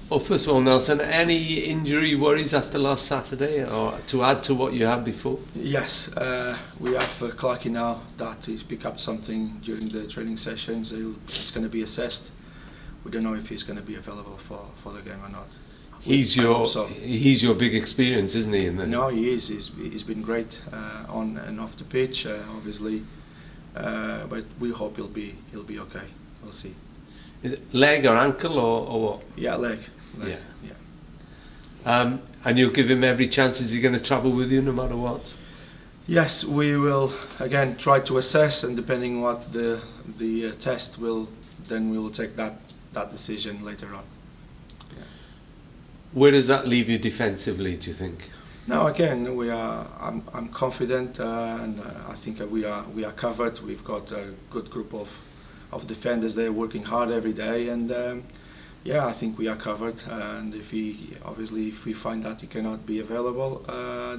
Well, first of all, Nelson, any injury worries after last Saturday, or to add to what you had before? Yes, we have Clarky now that he's picked up something during the training sessions. He's going to be assessed. We don't know if he's going to be available for the game or not. He's your big experience, isn't he? No, he is. He's been great on and off the pitch, obviously. But we hope he'll be okay. We'll see. Is it leg or ankle or what? Yeah, leg. Yeah. Yeah. And you'll give him every chance. Is he going to travel with you no matter what? Yes, we will again try to assess, and depending what the test will, then we will take that decision later on. Yeah. Where does that leave you defensively, do you think? No, again, I'm confident, and I think we are covered. We've got a good group of defenders. They're working hard every day, and yeah, I think we are covered. And if we find that he cannot be available,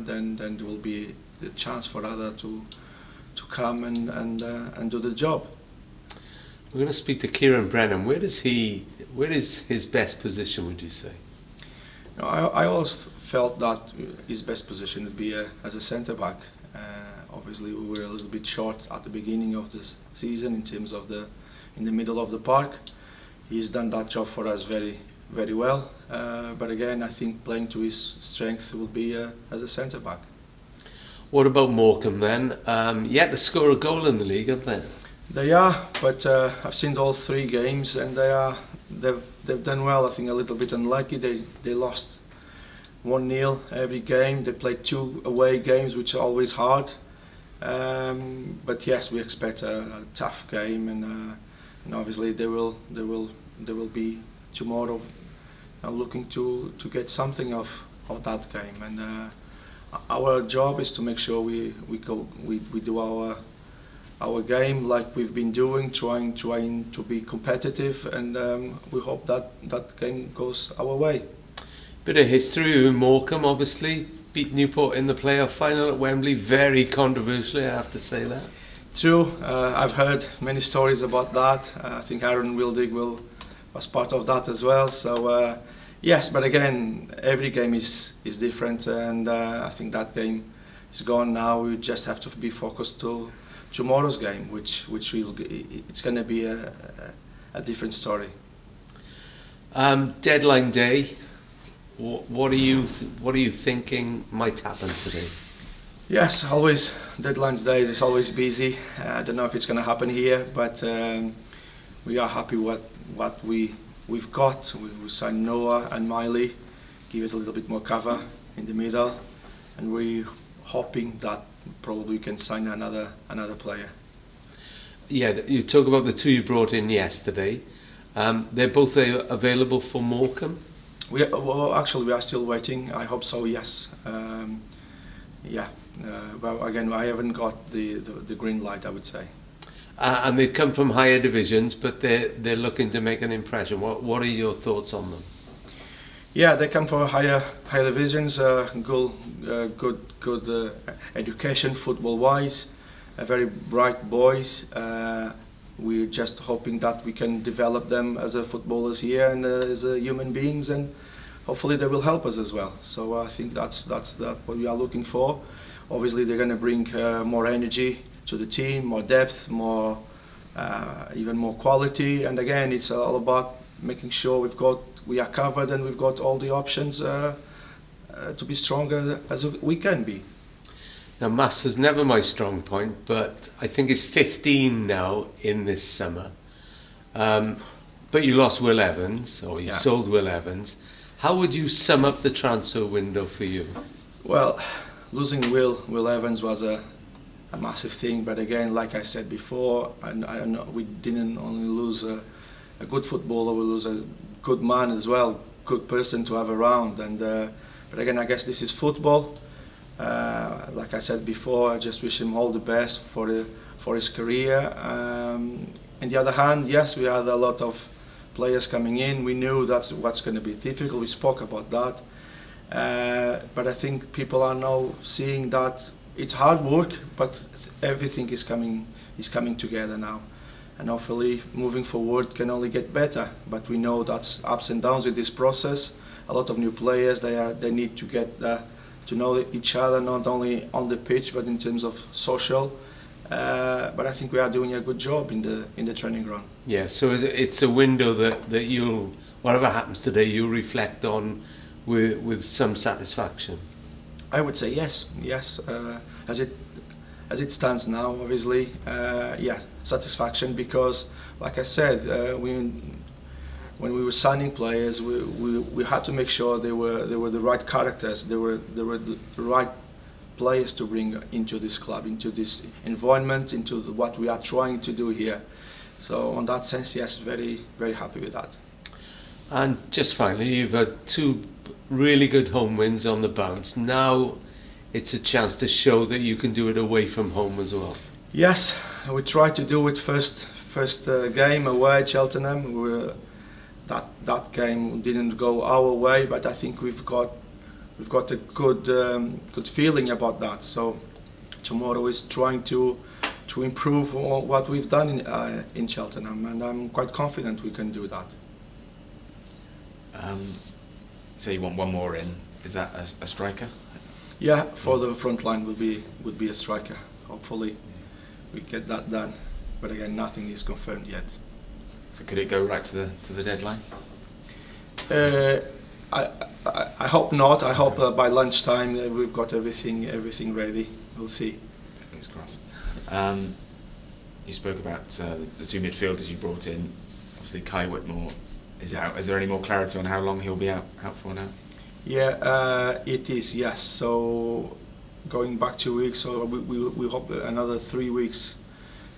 then there will be the chance for other to come and do the job. We're going to speak to Kieran Brennan. Where is his best position, would you say? You know, I always felt that his best position would be as a centre back. Obviously, we were a little bit short at the beginning of this season in terms of in the middle of the park. He's done that job for us very, very well. But again, I think playing to his strength will be as a centre back. What about Morecambe then? Yet to score a goal in the league, aren't they? They are, but I've seen all 3 games, and they've done well. I think a little bit unlucky. They lost 1-0 every game. They played 2 away games, which are always hard. But yes, we expect a tough game, and obviously they will be tomorrow looking to get something of that game. And our job is to make sure we do our game like we've been doing, trying to be competitive, and we hope that game goes our way. Bit of history with Morecambe, obviously. Beat Newport in the playoff final at Wembley, very controversially, I have to say that. True, I've heard many stories about that. I think Aaron Wildig was part of that as well. So yes, but again, every game is different, and I think that game is gone now. We just have to be focused to tomorrow's game, which it's going to be a different story. Deadline day. What are you thinking might happen today? Yes, always deadlines days. It's always busy. I don't know if it's going to happen here, but we are happy what we've got. We signed Noah and Miley, give us a little bit more cover in the middle, and we're hoping that probably we can sign another player. Yeah, you talk about the 2 you brought in yesterday. They're both available for Morecambe. Actually, we are still waiting. I hope so. Yes. Yeah. Well, again, I haven't got the green light, I would say. And they come from higher divisions, but they're looking to make an impression. What are your thoughts on them? Yeah, they come from higher divisions. Good education, football-wise. Very bright boys. We're just hoping that we can develop them as footballers here and as human beings, and hopefully they will help us as well. So I think that's what we are looking for. Obviously, they're going to bring more energy to the team, more depth, even more quality. And again, it's all about making sure we are covered and we've got all the options to be stronger as we can be. Now, maths was never my strong point, but I think it's 15 now in this summer. But you lost Will Evans, or you sold Will Evans. How would you sum up the transfer window for you? Well, losing Will Evans was a massive thing, but again, like I said before, we didn't only lose a good footballer, we lose a good man as well, good person to have around. And but again, I guess this is football. Like I said before, I just wish him all the best for his career. On the other hand, yes, we had a lot of players coming in. We knew that's what's going to be difficult. We spoke about that. But I think people are now seeing that it's hard work, but everything is coming together now. and hopefully moving forward can only get better. But we know that's ups and downs with this process. A lot of new players, they need to get to know each other, not only on the pitch but in terms of social. But I think we are doing a good job in the training ground. Yeah, so it's a window that you'll, whatever happens today, you'll reflect on with some satisfaction. I would say yes. As it stands now, obviously, yes, satisfaction, because, like I said, when we were signing players, we had to make sure they were the right characters, they were the right players to bring into this club, into this environment, into what we are trying to do here. So, on that sense, yes, very, very happy with that. And just finally, you've had 2 really good home wins on the bounce. Now it's a chance to show that you can do it away from home as well. Yes, we tried to do it first game away at Cheltenham. That game didn't go our way, but I think we've got a good feeling about that. So tomorrow is trying to improve what we've done in Cheltenham, and I'm quite confident we can do that. So you want one more in? Is that a striker? Yeah, for the front line would be a striker. Hopefully we get that done. But again, nothing is confirmed yet. So could it go right to the deadline? I hope not. I hope by lunchtime we've got everything ready. We'll see. Fingers crossed. You spoke about the 2 midfielders you brought in. Obviously, Kai Whitmore is out. Is there any more clarity on how long he'll be out for now? Yeah, it is. Yes. So going back 2 weeks, so we hope another 3 weeks,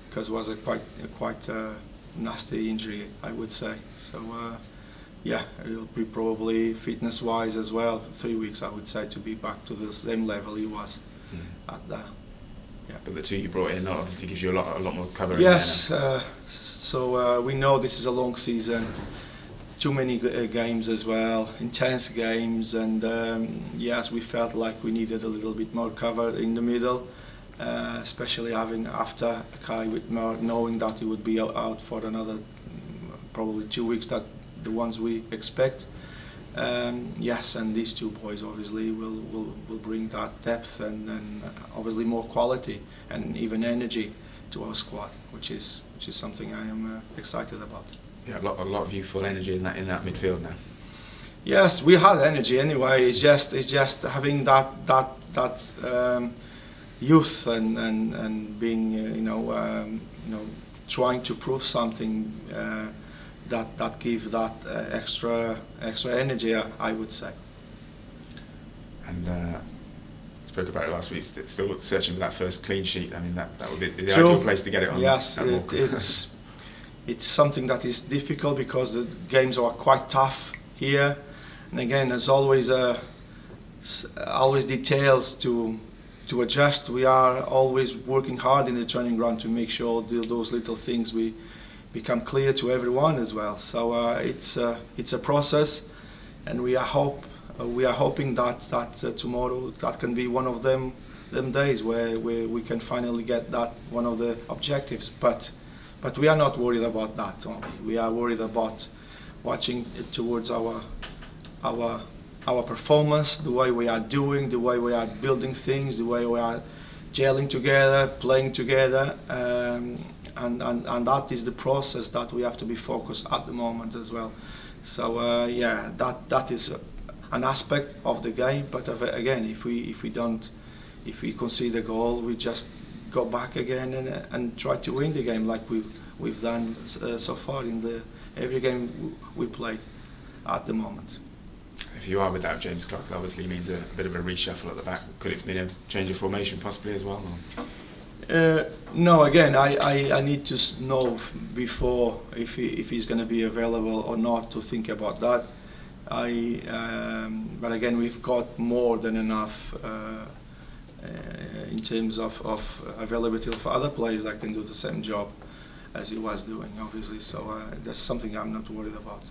because it was a quite nasty injury, I would say. So yeah, it'll be probably fitness-wise as well 3 weeks, I would say, to be back to the same level he was at that. Yeah. But the 2 you brought in obviously gives you a lot more cover. Yes. So we know this is a long season. Too many games as well, intense games, and yes, we felt like we needed a little bit more cover in the middle, especially after Kai Whitmore, knowing that he would be out for another probably 2 weeks, that the ones we expect. Yes, and these 2 boys obviously will bring that depth and obviously more quality and even energy to our squad, which is something I am excited about. Yeah, a lot of youthful energy in that midfield now. Yes, we had energy anyway. It's just having that youth and being trying to prove something that give that extra energy, I would say. And spoke about it last week. Still searching for that first clean sheet. I mean, that would be the True. ideal place to get it on. Yes, it's something that is difficult because the games are quite tough here, and again, there's always details to adjust. We are always working hard in the training ground to make sure those little things we become clear to everyone as well. So it's a process, and we are hoping that tomorrow that can be one of them days where we can finally get that one of the objectives. But we are not worried about that only. We are worried about watching it towards our performance, the way we are doing, the way we are building things, the way we are gelling together, playing together, and that is the process that we have to be focused at the moment as well. So yeah, that is an aspect of the game. But again, if we concede a goal, we just go back again and try to win the game like we've done so far in every game we played at the moment. If you are without James Clark, it obviously means a bit of a reshuffle at the back. Could it mean a change of formation possibly as well? No, again, I need to know before if he's going to be available or not to think about that. But again, we've got more than enough in terms of availability for other players that can do the same job as he was doing, obviously. So that's something I'm not worried about.